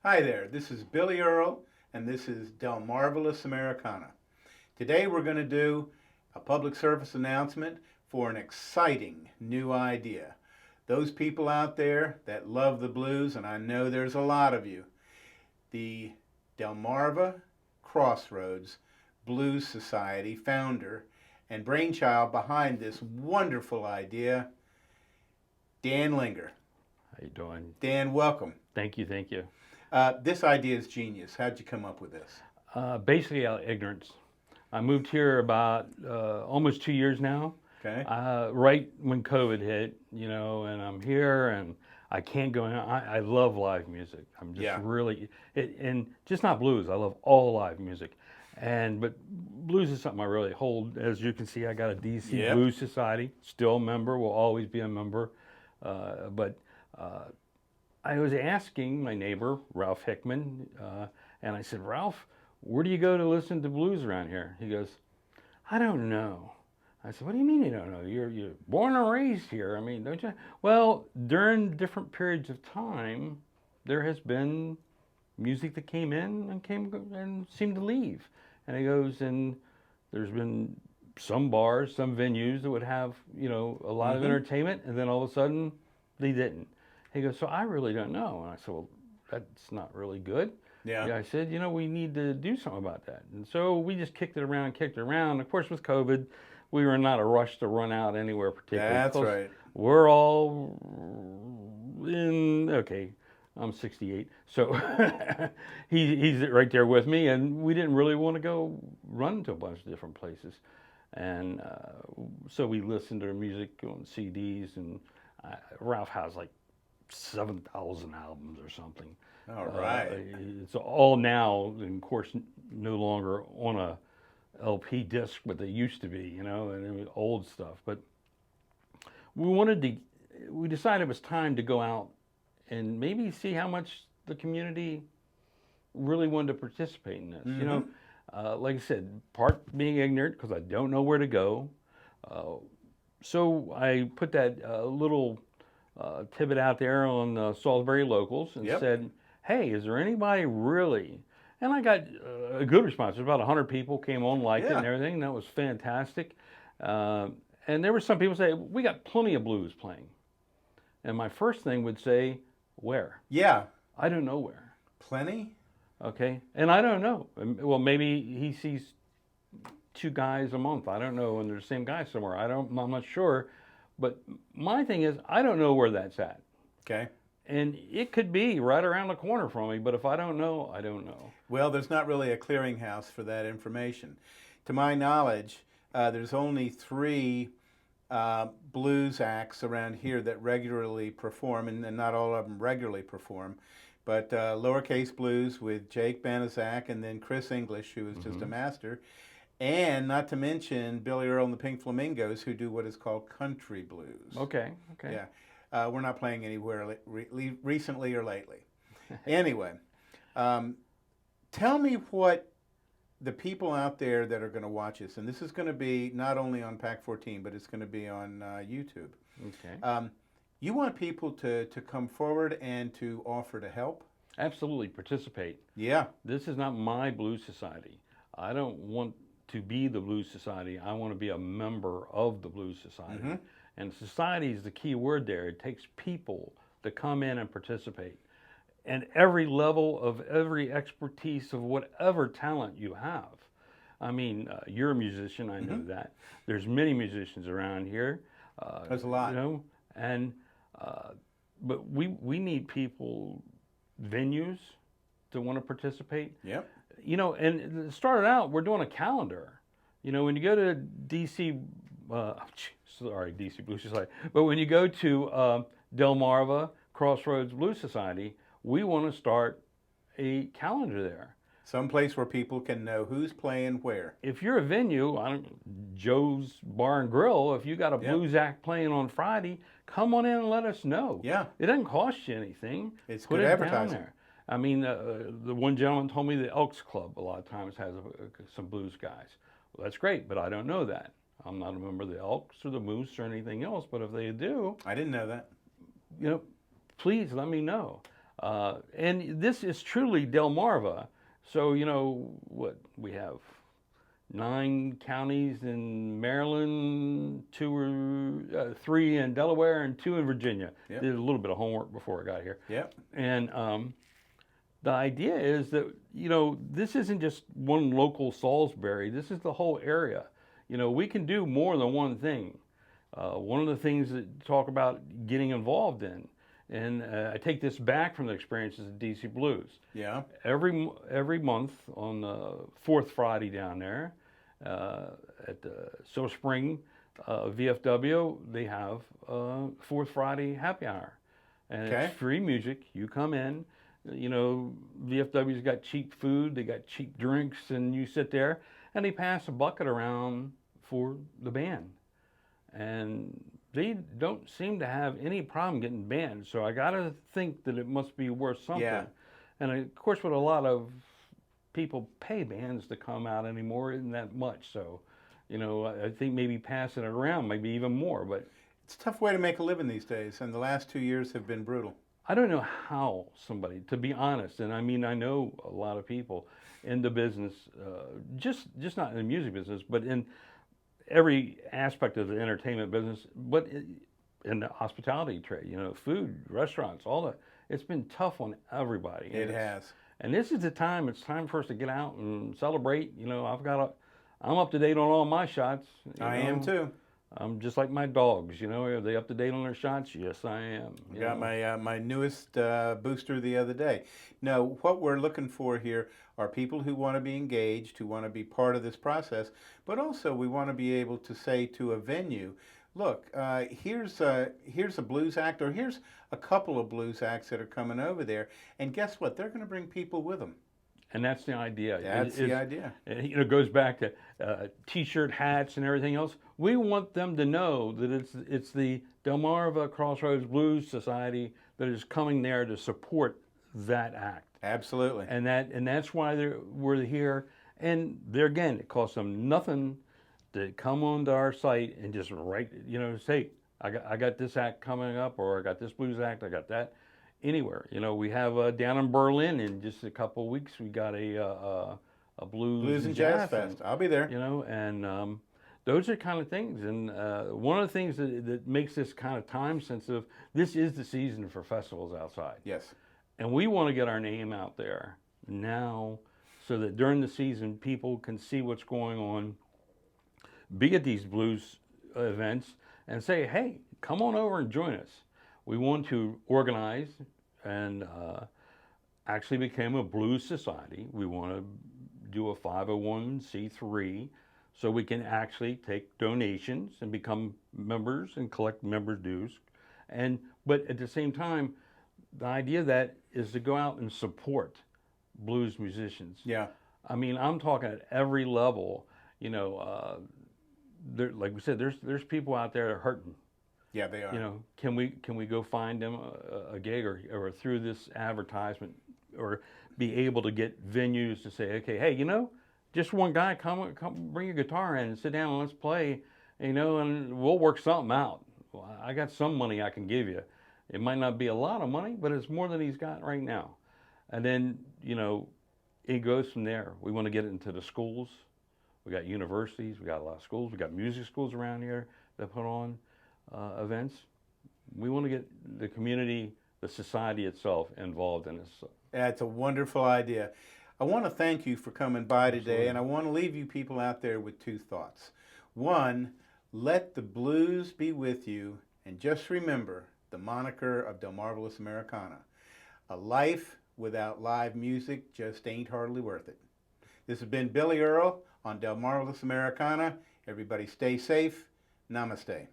Hi there, this is Billy Earl, and this is Delmarvalous Americana. Today we're going to do a public service announcement for an exciting new idea. Those people out there that love the blues, and I know there's a lot of you, the Delmarva Crossroads Blues Society founder and brainchild behind this wonderful idea, Dan Linger. How you doing? Dan, welcome. Thank you, thank you. This idea is genius. How'd you come up with this? Basically out of ignorance. I moved here about almost 2 years now, Okay. right when COVID hit, and I'm here and I can't go in. I love live music. I'm just and just not blues. I love all live music. But blues is something I really hold. As you can see, I got a DC Blues Society, still a member, will always be a member. I was asking my neighbor, Ralph Hickman, and I said, Ralph, where do you go to listen to blues around here? He goes, I don't know. I said, what do you mean you don't know? You're born and raised here. I mean, don't you? Well, during different periods of time, there has been music that came in and seemed to leave. And he goes, and there's been some bars, some venues that would have, a lot of entertainment, and then all of a sudden they didn't. He goes, so I really don't know. And I said, well, that's not really good. Yeah. I said, we need to do something about that. And so we just kicked it around. Of course, with COVID, we were not a rush to run out anywhere particularly. That's right. We're all I'm 68. So he's right there with me. And we didn't really want to go run to a bunch of different places. And so we listened to music on CDs. And Ralph has like 7,000 albums or something. All right. It's all now, and of course, no longer on a LP disc, but they used to be, and it was old stuff. But we decided it was time to go out and maybe see how much the community really wanted to participate in this. Like I said, part being ignorant because I don't know where to go. So I put that little tidbit out there on Salisbury Locals and said, hey, is there anybody really? And I got a good response. There's about 100 people came on, liked it and everything. That was fantastic. And there were some people say, we got plenty of blues playing. And my first thing would say, where? Yeah. I don't know where. Plenty? Okay. And I don't know. Well, maybe he sees 2 guys a month. I don't know. And they're the same guy somewhere. I'm not sure. But my thing is, I don't know where that's at. Okay. And it could be right around the corner from me, but if I don't know, I don't know. Well, there's not really a clearinghouse for that information. To my knowledge, there's only 3 blues acts around here that regularly perform, and not all of them regularly perform, but Lowercase Blues with Jake Banaszak and then Chris English, who is just a master. And not to mention Billy Earl and the Pink Flamingos, who do what is called country blues. Okay. Yeah. We're not playing anywhere recently or lately. Anyway, tell me what the people out there that are going to watch this, and this is going to be not only on Pack 14, but it's going to be on YouTube. Okay. You want people to come forward and to offer to help? Absolutely, participate. Yeah. This is not my blues society. I don't want to be the blues society. I want to be a member of the blues society. And society is the key word there. It takes people to come in and participate. And every level of every expertise of whatever talent you have. I mean, you're a musician, I know that. There's many musicians around here. There's a lot. But we need people, venues to want to participate. Yep. And it started out, we're doing a calendar. When you go to DC Blues Society, but when you go to Delmarva Crossroads Blues Society, we want to start a calendar there. Some place where people can know who's playing where. If you're a venue, Joe's Bar and Grill, if you got a blues act playing on Friday, come on in and let us know. Yeah. It doesn't cost you anything. It's Put good it advertising. down there. I mean, the one gentleman told me the Elks Club a lot of times has some blues guys. Well, that's great, but I don't know that. I'm not a member of the Elks or the Moose or anything else, but if they do, I didn't know that. please let me know. And this is truly Delmarva. So, you know, what we have 9 counties in Maryland, 3 in Delaware, and 2 in Virginia. Yep. Did a little bit of homework before I got here. Yep. And the idea is that, you know, this isn't just one local Salisbury. This is the whole area. You know, we can do more than one thing. One of the things that talk about getting involved in, and I take this back from the experiences of DC Blues. Yeah. Every month on the 4th Friday down there at the Silver Spring VFW, they have 4th Friday happy hour, and Okay. it's free music. You come in. You know, VFW's got cheap food, they got cheap drinks, and you sit there, and they pass a bucket around for the band. And they don't seem to have any problem getting banned. So I got to think that it must be worth something. Yeah. And of course, with a lot of people pay bands to come out anymore, isn't that much. So, you know, I think maybe passing it around, maybe even more. But It's a tough way to make a living these days, and the last 2 years have been brutal. I don't know how somebody, to be honest, and I mean, I know a lot of people in the business, just not in the music business, but in every aspect of the entertainment business, but in the hospitality trade, you know, food, restaurants, all that. It's been tough on everybody. It has. And this is the time, it's time for us to get out and celebrate. You know, I'm up to date on all my shots. I am too. I'm just like my dogs, you know, are they up to date on their shots? Yes, I am. I got my newest booster the other day. Now, what we're looking for here are people who want to be engaged, who want to be part of this process, but also we want to be able to say to a venue, look, here's a blues act, or here's a couple of blues acts that are coming over there, and guess what? They're going to bring people with them. And that's the idea. That's the idea. You know, it goes back to T-shirt, hats, and everything else. We want them to know that it's the Delmarva Crossroads Blues Society that is coming there to support that act. Absolutely. And that's why we're here. And there again, it costs them nothing to come onto our site and just write, you know, say, I got this act coming up, or I got this blues act, I got that. Anywhere, you know, we have down in Berlin in just a couple of weeks. We got a blues and jazz fest. I'll be there. You know, and those are kind of things. And one of the things that makes this kind of time sensitive. This is the season for festivals outside. Yes. And we want to get our name out there now, so that during the season people can see what's going on, be at these blues events, and say, hey, come on over and join us. We want to organize and actually become a blues society. We want to do a 501c3 so we can actually take donations and become members and collect members' dues. But at the same time, the idea of that is to go out and support blues musicians. Yeah. I mean, I'm talking at every level. You know, like we said, there's people out there that are hurting. Yeah, they are. You know, can we go find them a gig, or through this advertisement, or be able to get venues to say, okay, hey, you know, just one guy, come bring your guitar in and sit down and let's play, you know, and we'll work something out. Well, I got some money I can give you. It might not be a lot of money, but it's more than he's got right now. And then, you know, it goes from there. We want to get it into the schools. We got universities. We got a lot of schools. We got music schools around here that put on events. We want to get the community, the society itself involved in this. That's a wonderful idea. I want to thank you for coming by today, Absolutely. and I want to leave you people out there with 2 thoughts. One, let the blues be with you, and just remember the moniker of Delmarvalous Americana. A life without live music just ain't hardly worth it. This has been Billy Earl on Delmarvalous Americana. Everybody stay safe. Namaste.